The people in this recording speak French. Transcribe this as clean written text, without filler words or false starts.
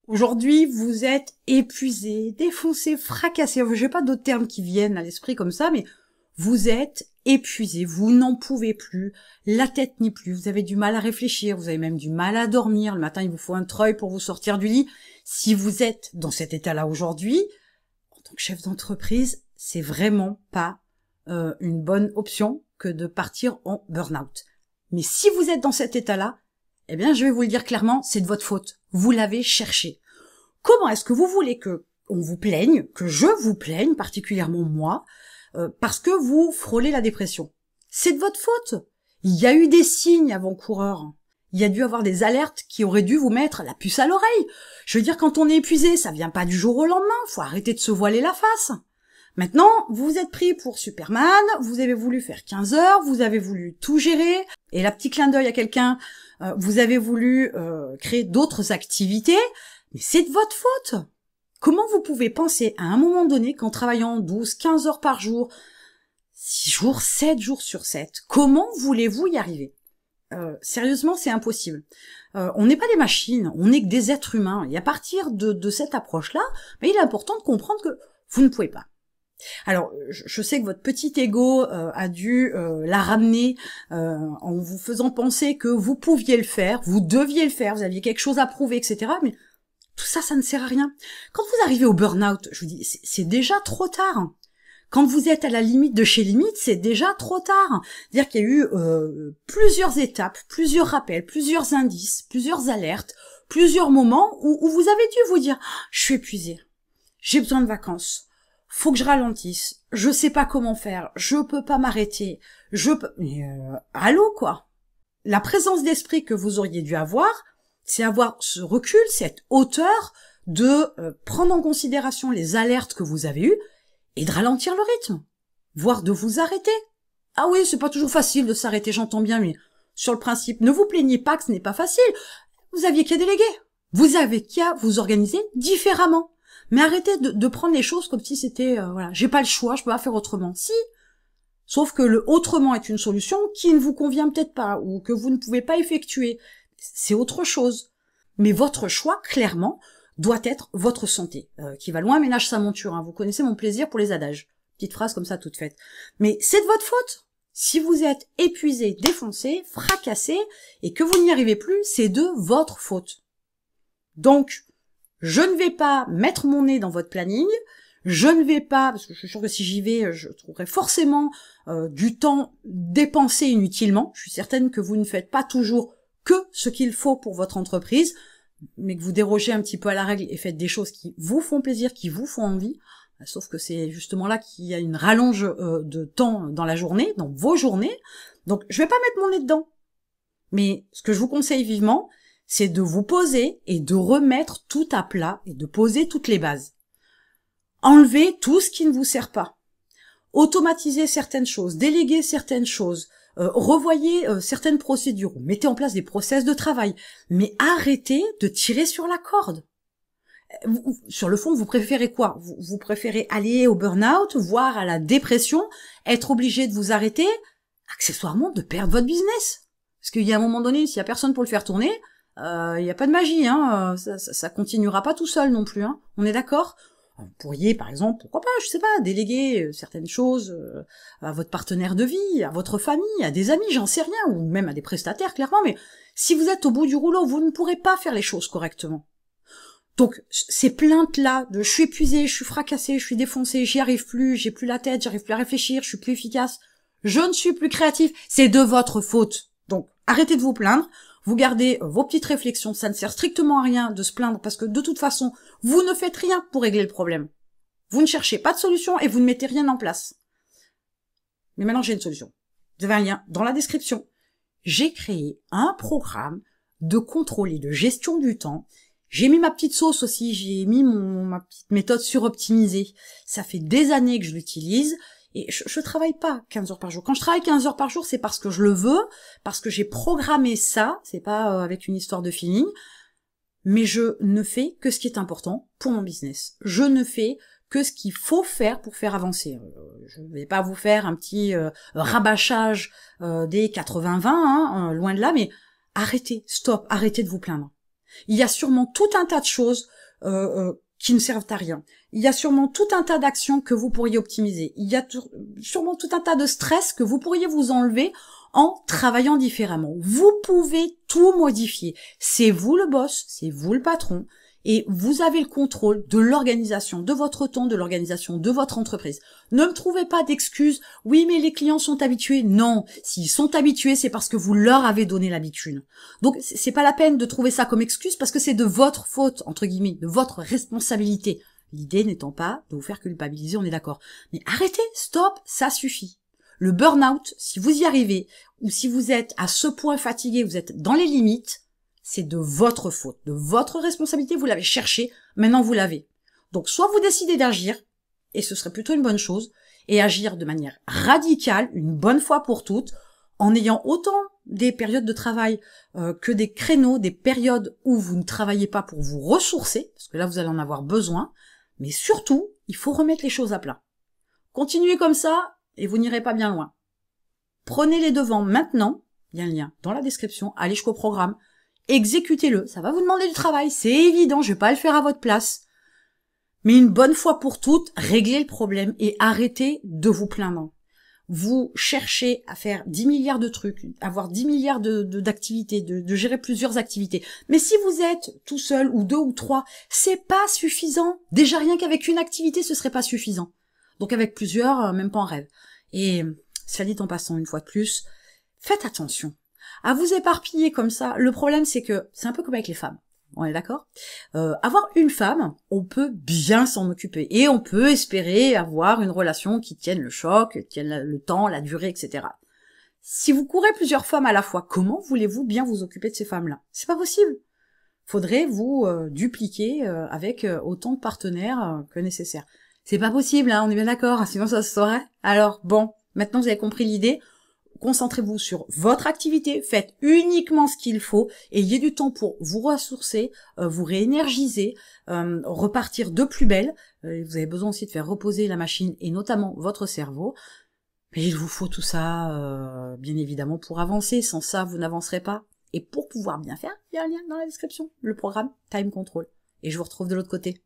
Aujourd'hui, vous êtes épuisé, défoncé, fracassé. J'ai pas d'autres termes qui viennent à l'esprit comme ça, mais vous êtes épuisé, vous n'en pouvez plus, la tête n'y plus, vous avez du mal à réfléchir, vous avez même du mal à dormir. Le matin, il vous faut un treuil pour vous sortir du lit. Si vous êtes dans cet état-là aujourd'hui, en tant que chef d'entreprise, c'est vraiment pas une bonne option que de partir en burn-out. Mais si vous êtes dans cet état-là, eh bien, je vais vous le dire clairement, c'est de votre faute. Vous l'avez cherché. Comment est-ce que vous voulez que on vous plaigne, que je vous plaigne, particulièrement moi, parce que vous frôlez la dépression? C'est de votre faute. Il y a eu des signes avant-coureurs. Il y a dû avoir des alertes qui auraient dû vous mettre la puce à l'oreille. Je veux dire, quand on est épuisé, ça vient pas du jour au lendemain. Faut arrêter de se voiler la face. Maintenant, vous vous êtes pris pour Superman, vous avez voulu faire 15 heures, vous avez voulu tout gérer, et la petite clin d'œil à quelqu'un, vous avez voulu créer d'autres activités, mais c'est de votre faute. Comment vous pouvez penser à un moment donné qu'en travaillant 12, 15 heures par jour, 6 jours, 7 jours sur 7, comment voulez-vous y arriver? Sérieusement, c'est impossible. On n'est pas des machines, on n'est que des êtres humains, et à partir de cette approche-là, il est important de comprendre que vous ne pouvez pas. Alors, je sais que votre petit ego a dû la ramener en vous faisant penser que vous pouviez le faire, vous deviez le faire, vous aviez quelque chose à prouver, etc. Mais tout ça, ça ne sert à rien. Quand vous arrivez au burn-out, je vous dis, c'est déjà trop tard. Quand vous êtes à la limite de chez limite, c'est déjà trop tard. C'est-à-dire qu'il y a eu plusieurs étapes, plusieurs rappels, plusieurs indices, plusieurs alertes, plusieurs moments où vous avez dû vous dire « Je suis épuisé, j'ai besoin de vacances. » Faut que je ralentisse, je sais pas comment faire, je peux pas m'arrêter, mais allô quoi. La présence d'esprit que vous auriez dû avoir, c'est avoir ce recul, cette hauteur de prendre en considération les alertes que vous avez eues et de ralentir le rythme, voire de vous arrêter. Ah oui, c'est pas toujours facile de s'arrêter, j'entends bien, mais sur le principe, ne vous plaignez pas que ce n'est pas facile. Vous aviez qu'à déléguer, vous avez qu'à vous organiser différemment. Mais arrêtez de prendre les choses comme si c'était, voilà, j'ai pas le choix, je peux pas faire autrement. Si. Sauf que le autrement est une solution qui ne vous convient peut-être pas, ou que vous ne pouvez pas effectuer. C'est autre chose. Mais votre choix, clairement, doit être votre santé. Qui va loin ménage sa monture, hein. Vous connaissez mon plaisir pour les adages. Petite phrase comme ça toute faite. Mais c'est de votre faute. Si vous êtes épuisé, défoncé, fracassé, et que vous n'y arrivez plus, c'est de votre faute. Donc, je ne vais pas mettre mon nez dans votre planning, je ne vais pas, parce que je suis sûre que si j'y vais, je trouverai forcément du temps dépensé inutilement. Je suis certaine que vous ne faites pas toujours que ce qu'il faut pour votre entreprise, mais que vous dérogez un petit peu à la règle et faites des choses qui vous font plaisir, qui vous font envie. Sauf que c'est justement là qu'il y a une rallonge de temps dans la journée, dans vos journées. Donc je vais pas mettre mon nez dedans. Mais ce que je vous conseille vivement, c'est de vous poser et de remettre tout à plat et de poser toutes les bases. Enlevez tout ce qui ne vous sert pas. Automatisez certaines choses, déléguez certaines choses, revoyez certaines procédures, mettez en place des process de travail, mais arrêtez de tirer sur la corde. Sur le fond, vous préférez quoi? Vous préférez aller au burn-out, voire à la dépression, être obligé de vous arrêter, accessoirement de perdre votre business. Parce qu'il y a un moment donné, s'il y a personne pour le faire tourner, il n'y a pas de magie, hein. Ça continuera pas tout seul non plus, hein. On est d'accord? Vous pourriez, par exemple, pourquoi pas, je sais pas, déléguer certaines choses à votre partenaire de vie, à votre famille, à des amis, j'en sais rien, ou même à des prestataires, clairement, mais si vous êtes au bout du rouleau, vous ne pourrez pas faire les choses correctement. Donc, ces plaintes-là de « je suis épuisé, je suis fracassé, je suis défoncé, j'y arrive plus, j'ai plus la tête, j'arrive plus à réfléchir, je suis plus efficace, je ne suis plus créatif », c'est de votre faute. Donc, arrêtez de vous plaindre. Vous gardez vos petites réflexions, ça ne sert strictement à rien de se plaindre parce que de toute façon, vous ne faites rien pour régler le problème. Vous ne cherchez pas de solution et vous ne mettez rien en place. Mais maintenant, j'ai une solution. Vous avez un lien dans la description. J'ai créé un programme de contrôle et de gestion du temps. J'ai mis ma petite sauce aussi, j'ai mis ma petite méthode suroptimisée. Ça fait des années que je l'utilise. Et je travaille pas 15 heures par jour. Quand je travaille 15 heures par jour, c'est parce que je le veux, parce que j'ai programmé ça, c'est pas avec une histoire de feeling, mais je ne fais que ce qui est important pour mon business. Je ne fais que ce qu'il faut faire pour faire avancer. Je ne vais pas vous faire un petit rabâchage des 80-20, loin de là, mais arrêtez, stop, arrêtez de vous plaindre. Il y a sûrement tout un tas de choses qui ne servent à rien. Il y a sûrement tout un tas d'actions que vous pourriez optimiser. Il y a sûrement tout un tas de stress que vous pourriez vous enlever en travaillant différemment. Vous pouvez tout modifier. C'est vous le boss, c'est vous le patron, et vous avez le contrôle de l'organisation de votre temps, de l'organisation de votre entreprise. Ne me trouvez pas d'excuses. Oui, mais les clients sont habitués. Non, s'ils sont habitués, c'est parce que vous leur avez donné l'habitude. Donc, c'est pas la peine de trouver ça comme excuse parce que c'est de votre faute, entre guillemets, de votre responsabilité. L'idée n'étant pas de vous faire culpabiliser, on est d'accord. Mais arrêtez, stop, ça suffit. Le burn-out, si vous y arrivez, ou si vous êtes à ce point fatigué, vous êtes dans les limites, c'est de votre faute, de votre responsabilité, vous l'avez cherché, maintenant vous l'avez. Donc soit vous décidez d'agir, et ce serait plutôt une bonne chose, et agir de manière radicale, une bonne fois pour toutes, en ayant autant des périodes de travail que des créneaux, des périodes où vous ne travaillez pas pour vous ressourcer, parce que là vous allez en avoir besoin, mais surtout, il faut remettre les choses à plat. Continuez comme ça, et vous n'irez pas bien loin. Prenez les devants maintenant, il y a un lien dans la description, allez jusqu'au programme, exécutez-le, ça va vous demander du travail, c'est évident, je vais pas le faire à votre place. Mais une bonne fois pour toutes, réglez le problème et arrêtez de vous plaindre. Vous cherchez à faire 10 milliards de trucs, avoir 10 milliards d'activités, de gérer plusieurs activités. Mais si vous êtes tout seul, ou 2 ou 3, c'est pas suffisant. Déjà rien qu'avec une activité, ce serait pas suffisant. Donc avec plusieurs, même pas en rêve. Et cela dit en passant une fois de plus, faites attention à vous éparpiller comme ça. Le problème, c'est que c'est un peu comme avec les femmes. On est d'accord ? Avoir une femme, on peut bien s'en occuper. Et on peut espérer avoir une relation qui tienne le choc, qui tienne le temps, la durée, etc. Si vous courez plusieurs femmes à la fois, comment voulez-vous bien vous occuper de ces femmes-là ? C'est pas possible. Faudrait vous dupliquer avec autant de partenaires que nécessaire. C'est pas possible, hein, on est bien d'accord, sinon ça se saurait. Alors, bon, maintenant vous avez compris l'idée. Concentrez-vous sur votre activité, faites uniquement ce qu'il faut, ayez du temps pour vous ressourcer, vous réénergiser, repartir de plus belle. Vous avez besoin aussi de faire reposer la machine et notamment votre cerveau. Mais il vous faut tout ça, bien évidemment, pour avancer. Sans ça, vous n'avancerez pas. Et pour pouvoir bien faire, il y a un lien dans la description, le programme Time Control. Et je vous retrouve de l'autre côté.